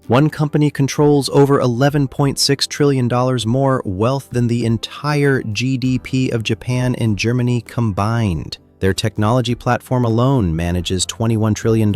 One company controls over $11.6 trillion more wealth than the entire GDP of Japan and Germany combined. Their technology platform alone manages $21 trillion.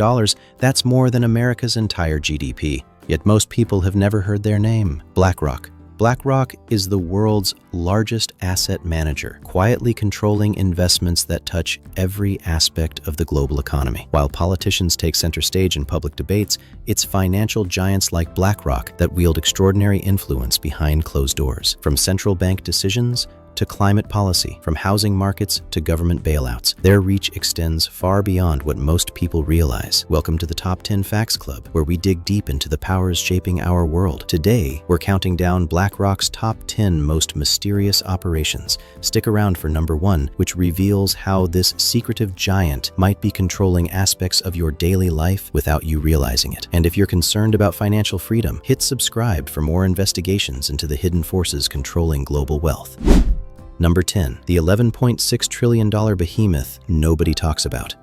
That's more than America's entire GDP. Yet most people have never heard their name. BlackRock. BlackRock is the world's largest asset manager, quietly controlling investments that touch every aspect of the global economy. While politicians take center stage in public debates, it's financial giants like BlackRock that wield extraordinary influence behind closed doors. From central bank decisions to climate policy, from housing markets to government bailouts, their reach extends far beyond what most people realize. Welcome to the Top 10 Facts Club, where we dig deep into the powers shaping our world. Today, we're counting down BlackRock's top 10 most mysterious operations. Stick around for number 1, which reveals how this secretive giant might be controlling aspects of your daily life without you realizing it. And if you're concerned about financial freedom, hit subscribe for more investigations into the hidden forces controlling global wealth. Number 10, the $11.6 trillion behemoth nobody talks about.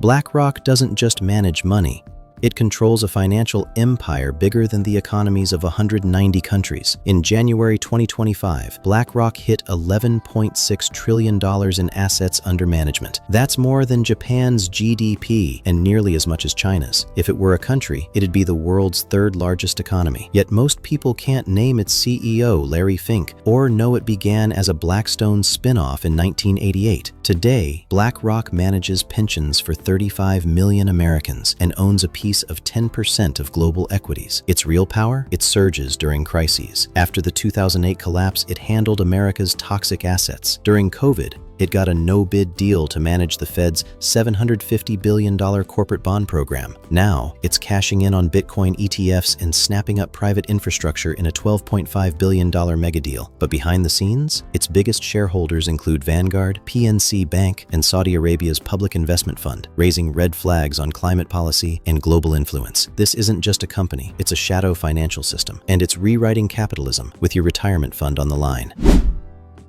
BlackRock doesn't just manage money. It controls a financial empire bigger than the economies of 190 countries. In January 2025, BlackRock hit $11.6 trillion in assets under management. That's more than Japan's GDP and nearly as much as China's. If it were a country, it'd be the world's third largest economy. Yet most people can't name its CEO, Larry Fink, or know it began as a Blackstone spin-off in 1988. Today, BlackRock manages pensions for 35 million Americans and owns a piece of 10% of global equities. Its real power? It surges during crises. After the 2008 collapse, it handled America's toxic assets. During COVID, it got a no-bid deal to manage the Fed's $750 billion corporate bond program. Now, it's cashing in on Bitcoin ETFs and snapping up private infrastructure in a $12.5 billion mega deal. But behind the scenes, its biggest shareholders include Vanguard, PNC Bank, and Saudi Arabia's Public Investment Fund, raising red flags on climate policy and global influence. This isn't just a company, it's a shadow financial system, and it's rewriting capitalism with your retirement fund on the line.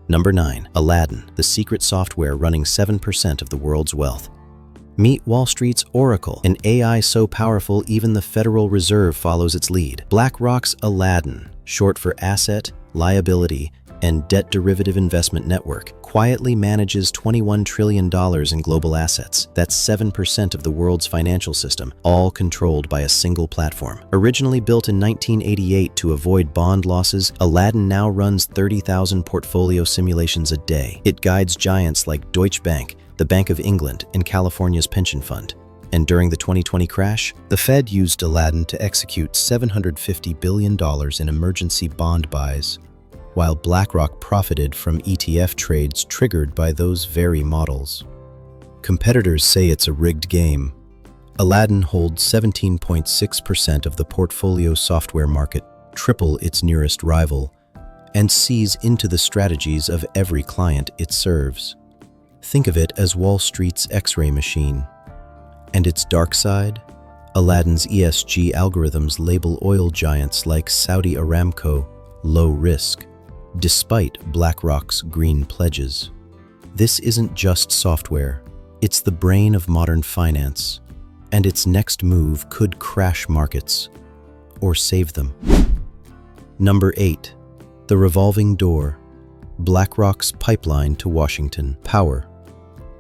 Number 9, Aladdin, the secret software running 7% of the world's wealth. Meet Wall Street's Oracle, an AI so powerful even the Federal Reserve follows its lead. BlackRock's Aladdin, short for Asset, Liability, and Debt Derivative Investment Network, quietly manages $21 trillion in global assets. That's 7% of the world's financial system, all controlled by a single platform. Originally built in 1988 to avoid bond losses, Aladdin now runs 30,000 portfolio simulations a day. It guides giants like Deutsche Bank, the Bank of England, and California's pension fund. And during the 2020 crash, the Fed used Aladdin to execute $750 billion in emergency bond buys, while BlackRock profited from ETF trades triggered by those very models. Competitors say it's a rigged game. Aladdin holds 17.6% of the portfolio software market, triple its nearest rival, and sees into the strategies of every client it serves. Think of it as Wall Street's X-ray machine. And its dark side? Aladdin's ESG algorithms label oil giants like Saudi Aramco low risk, despite BlackRock's green pledges. This isn't just software, it's the brain of modern finance, and its next move could crash markets or save them. Number 8, the Revolving Door, BlackRock's pipeline to Washington power.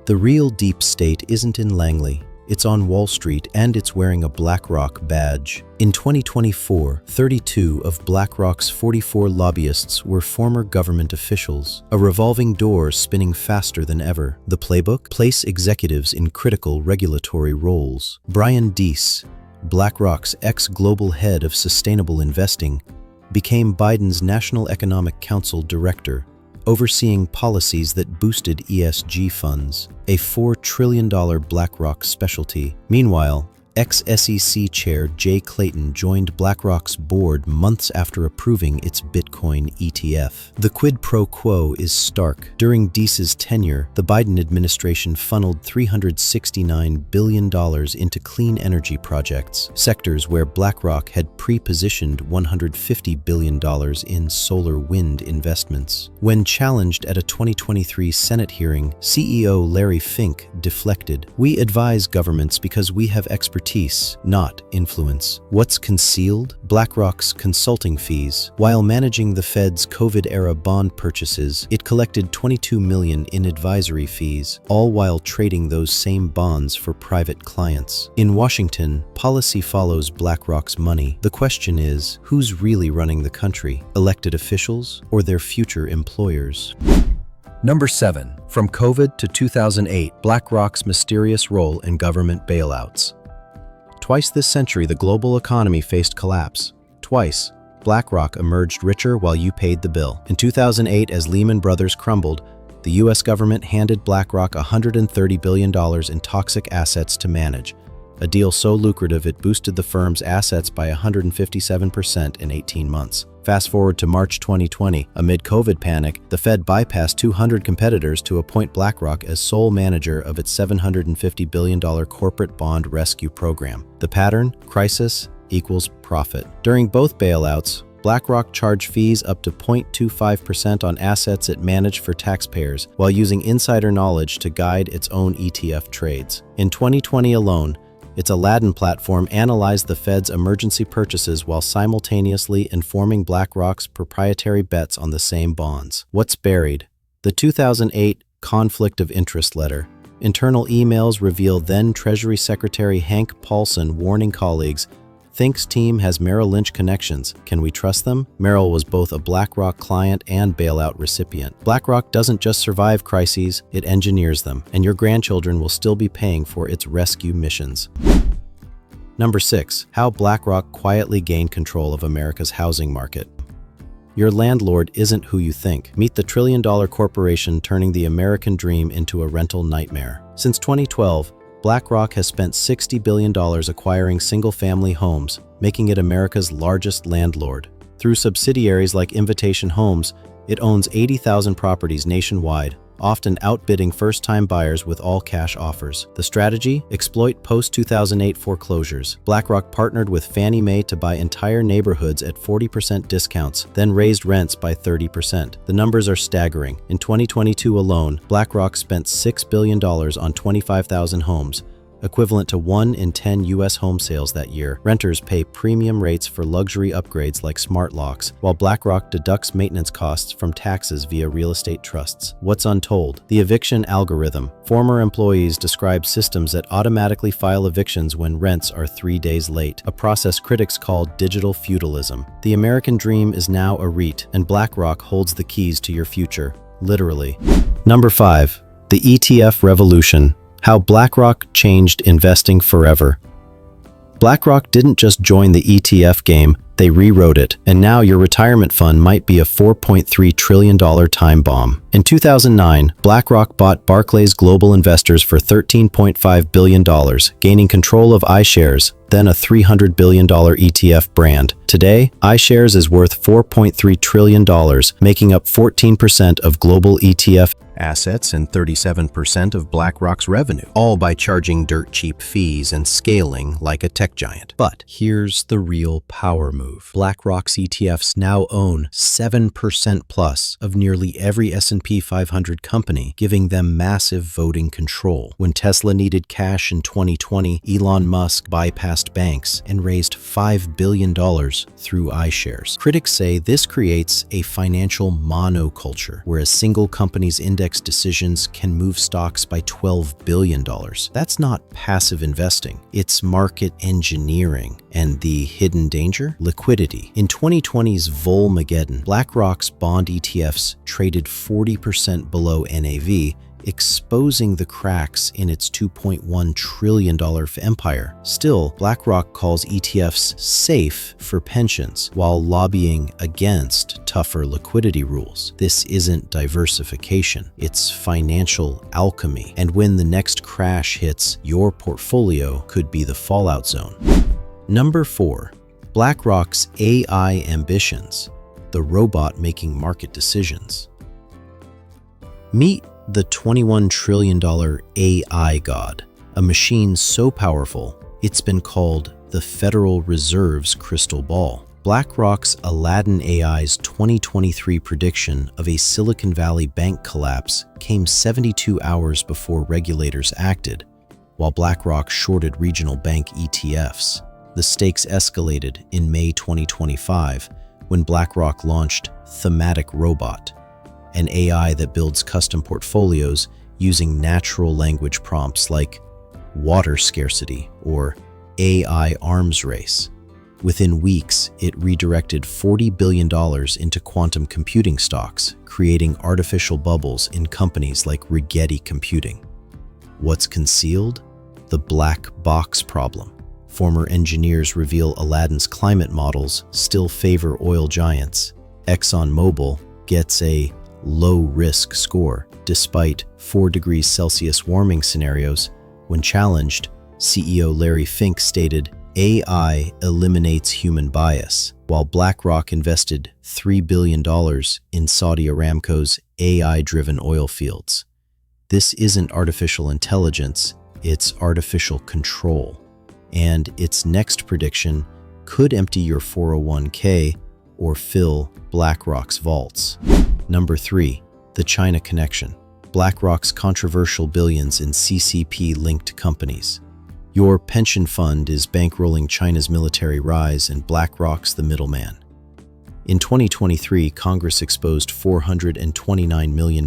The real deep state isn't in Langley. It's on Wall Street, and it's wearing a BlackRock badge. In 2024, 32 of BlackRock's 44 lobbyists were former government officials. A revolving door spinning faster than ever. The playbook? Place executives in critical regulatory roles. Brian Deese, BlackRock's ex-global head of sustainable investing, became Biden's National Economic Council director, overseeing policies that boosted ESG funds, a $4 trillion BlackRock specialty. Meanwhile, ex-SEC Chair Jay Clayton joined BlackRock's board months after approving its Bitcoin ETF. The quid pro quo is stark. During Deese's tenure, the Biden administration funneled $369 billion into clean energy projects, sectors where BlackRock had pre-positioned $150 billion in solar wind investments. When challenged at a 2023 Senate hearing, CEO Larry Fink deflected. "We advise governments because we have expertise expertise, not influence. What's concealed? BlackRock's consulting fees. While managing the Fed's COVID-era bond purchases, it collected $22 million in advisory fees, all while trading those same bonds for private clients. In Washington, policy follows BlackRock's money. The question is, who's really running the country? Elected officials or their future employers? Number 7. From COVID to 2008, BlackRock's mysterious role in government bailouts. Twice this century, the global economy faced collapse. Twice, BlackRock emerged richer while you paid the bill. In 2008, as Lehman Brothers crumbled, the U.S. government handed BlackRock $130 billion in toxic assets to manage, a deal so lucrative it boosted the firm's assets by 157% in 18 months. Fast forward to March 2020, amid COVID panic, the Fed bypassed 200 competitors to appoint BlackRock as sole manager of its $750 billion corporate bond rescue program. The pattern? Crisis equals profit. During both bailouts, BlackRock charged fees up to 0.25% on assets it managed for taxpayers, while using insider knowledge to guide its own ETF trades. In 2020 alone, its Aladdin platform analyzed the Fed's emergency purchases while simultaneously informing BlackRock's proprietary bets on the same bonds. What's buried? The 2008 Conflict of Interest letter. Internal emails reveal then Treasury Secretary Hank Paulson warning colleagues, Think's team has Merrill Lynch connections. Can we trust them? Merrill was both a BlackRock client and bailout recipient. BlackRock doesn't just survive crises, it engineers them, and your grandchildren will still be paying for its rescue missions. Number 6. How BlackRock quietly gained control of America's housing market. Your landlord isn't who you think. Meet the trillion-dollar corporation turning the American dream into a rental nightmare. Since 2012, BlackRock has spent $60 billion acquiring single-family homes, making it America's largest landlord. Through subsidiaries like Invitation Homes, it owns 80,000 properties nationwide, often outbidding first-time buyers with all-cash offers. The strategy? Exploit post-2008 foreclosures. BlackRock partnered with Fannie Mae to buy entire neighborhoods at 40% discounts, then raised rents by 30%. The numbers are staggering. In 2022 alone, BlackRock spent $6 billion on 25,000 homes, equivalent to 1 in 10 U.S. home sales that year. Renters pay premium rates for luxury upgrades like smart locks, while BlackRock deducts maintenance costs from taxes via real estate trusts. What's untold? The eviction algorithm. Former employees describe systems that automatically file evictions when rents are 3 days late, a process critics call digital feudalism. The American dream is now a REIT, and BlackRock holds the keys to your future, literally. Number 5. The ETF revolution. How BlackRock changed investing forever. BlackRock didn't just join the ETF game, they rewrote it, and now your retirement fund might be a $4.3 trillion time bomb. In 2009, BlackRock bought Barclays Global Investors for $13.5 billion, gaining control of iShares, then a $300 billion ETF brand. Today, iShares is worth $4.3 trillion, making up 14% of global ETF assets and 37% of BlackRock's revenue, all by charging dirt-cheap fees and scaling like a tech giant. But here's the real power move. BlackRock's ETFs now own 7% plus of nearly every S&P 500 company, giving them massive voting control. When Tesla needed cash in 2020, Elon Musk bypassed banks and raised $5 billion through iShares. Critics say this creates a financial monoculture, where a single company's index decisions can move stocks by $12 billion. That's not passive investing, it's market engineering. And the hidden danger? Liquidity. In 2020's Volmageddon, BlackRock's bond ETFs traded 40% below NAV, exposing the cracks in its $2.1 trillion empire. Still, BlackRock calls ETFs safe for pensions while lobbying against tougher liquidity rules. This isn't diversification, it's financial alchemy. And when the next crash hits, your portfolio could be the fallout zone. Number 4. BlackRock's AI ambitions, the robot making market decisions. Meet the $21 trillion AI god, a machine so powerful, it's been called the Federal Reserve's crystal ball. BlackRock's Aladdin AI's 2023 prediction of a Silicon Valley bank collapse came 72 hours before regulators acted, while BlackRock shorted regional bank ETFs. The stakes escalated in May 2025 when BlackRock launched Thematic Robot, an AI that builds custom portfolios using natural language prompts like water scarcity or AI arms race. Within weeks, it redirected $40 billion into quantum computing stocks, creating artificial bubbles in companies like Rigetti Computing. What's concealed? The black box problem. Former engineers reveal Aladdin's climate models still favor oil giants. ExxonMobil gets a low-risk score despite 4 degrees Celsius warming scenarios. When challenged, CEO Larry Fink stated, AI eliminates human bias, while BlackRock invested $3 billion in Saudi Aramco's AI-driven oil fields. This isn't artificial intelligence, it's artificial control. And its next prediction could empty your 401k or fill BlackRock's vaults. Number 3. The China Connection. BlackRock's controversial billions in CCP-linked companies. Your pension fund is bankrolling China's military rise and BlackRock's the middleman. In 2023, Congress exposed $429 million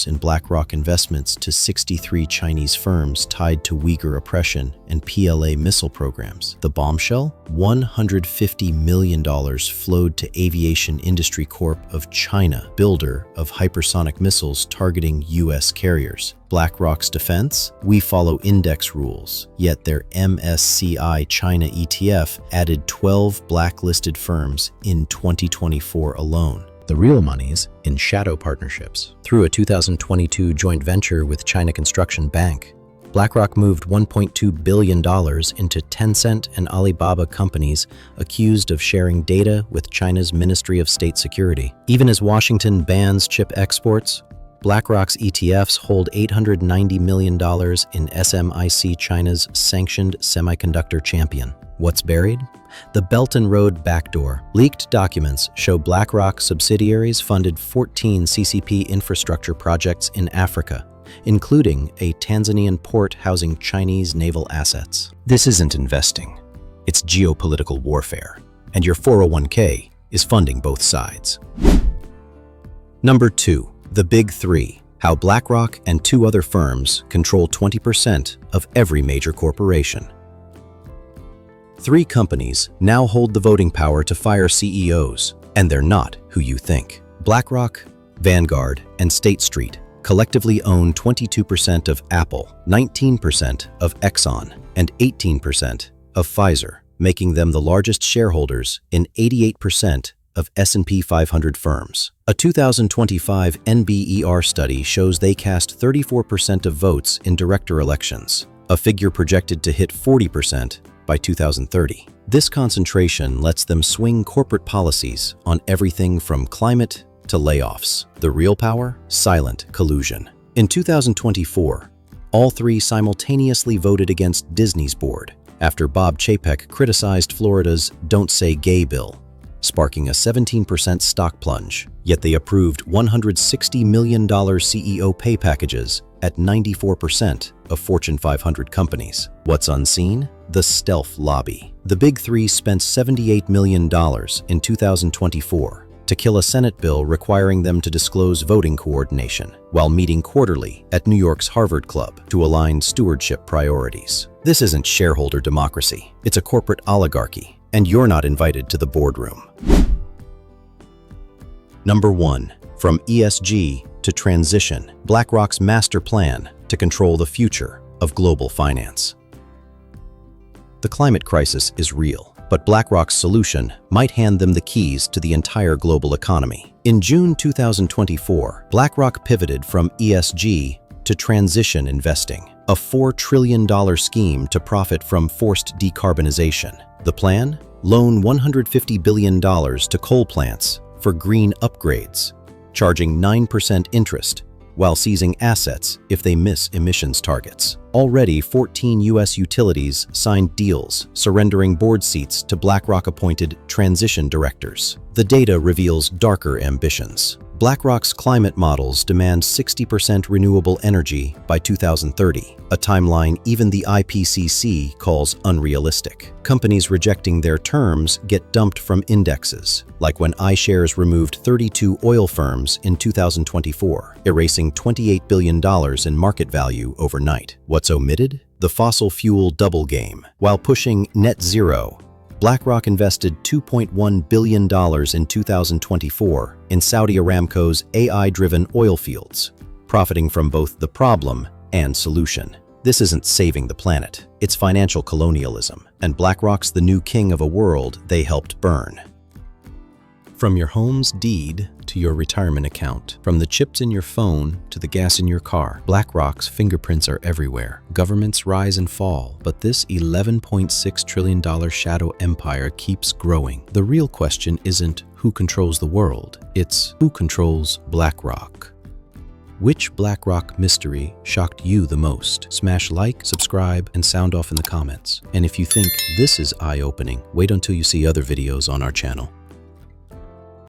in BlackRock investments to 63 Chinese firms tied to Uyghur oppression and PLA missile programs. The bombshell? $150 million flowed to Aviation Industry Corp of China, builder of hypersonic missiles targeting U.S. carriers. BlackRock's defense? We follow index rules, yet their MSCI China ETF added 12 blacklisted firms in 2024 alone. The real money's in shadow partnerships. Through a 2022 joint venture with China Construction Bank, BlackRock moved $1.2 billion into Tencent and Alibaba companies accused of sharing data with China's Ministry of State Security. Even as Washington bans chip exports, BlackRock's ETFs hold $890 million in SMIC, China's sanctioned semiconductor champion. What's buried? The Belt and Road backdoor. Leaked documents show BlackRock subsidiaries funded 14 CCP infrastructure projects in Africa, including a Tanzanian port housing Chinese naval assets. This isn't investing. It's geopolitical warfare, and your 401k is funding both sides. Number 2. The Big Three. How BlackRock and 2 other firms control 20% of every major corporation. 3 companies now hold the voting power to fire CEOs, and they're not who you think. BlackRock, Vanguard, and State Street collectively own 22% of Apple, 19% of Exxon, and 18% of Pfizer, making them the largest shareholders in 88% of S&P 500 firms. A 2025 NBER study shows they cast 34% of votes in director elections, a figure projected to hit 40% by 2030. This concentration lets them swing corporate policies on everything from climate to layoffs. The real power? Silent collusion. In 2024, all 3 simultaneously voted against Disney's board after Bob Chapek criticized Florida's Don't Say Gay bill, sparking a 17% stock plunge. Yet they approved $160 million CEO pay packages at 94% of Fortune 500 companies. What's unseen? The stealth lobby. The Big Three spent $78 million in 2024 to kill a Senate bill requiring them to disclose voting coordination while meeting quarterly at New York's Harvard Club to align stewardship priorities. This isn't shareholder democracy. It's a corporate oligarchy, and you're not invited to the boardroom. Number 1. From ESG to transition, BlackRock's master plan to control the future of global finance. The climate crisis is real, but BlackRock's solution might hand them the keys to the entire global economy. In June 2024, BlackRock pivoted from ESG to transition investing, a $4 trillion scheme to profit from forced decarbonization. The plan? Loan $150 billion to coal plants for green upgrades, charging 9% interest while seizing assets if they miss emissions targets. Already, 14 U.S. utilities signed deals surrendering board seats to BlackRock-appointed transition directors. The data reveals darker ambitions. BlackRock's climate models demand 60% renewable energy by 2030, a timeline even the IPCC calls unrealistic. Companies rejecting their terms get dumped from indexes, like when iShares removed 32 oil firms in 2024, erasing $28 billion in market value overnight. What's omitted? The fossil fuel double game. While pushing net zero, BlackRock invested $2.1 billion in 2024 in Saudi Aramco's AI-driven oil fields, profiting from both the problem and solution. This isn't saving the planet, it's financial colonialism, and BlackRock's the new king of a world they helped burn. From your home's deed to your retirement account, from the chips in your phone to the gas in your car, BlackRock's fingerprints are everywhere. Governments rise and fall, but this $11.6 trillion shadow empire keeps growing. The real question isn't who controls the world, it's who controls BlackRock. Which BlackRock mystery shocked you the most? Smash like, subscribe, and sound off in the comments. And if you think this is eye-opening, wait until you see other videos on our channel.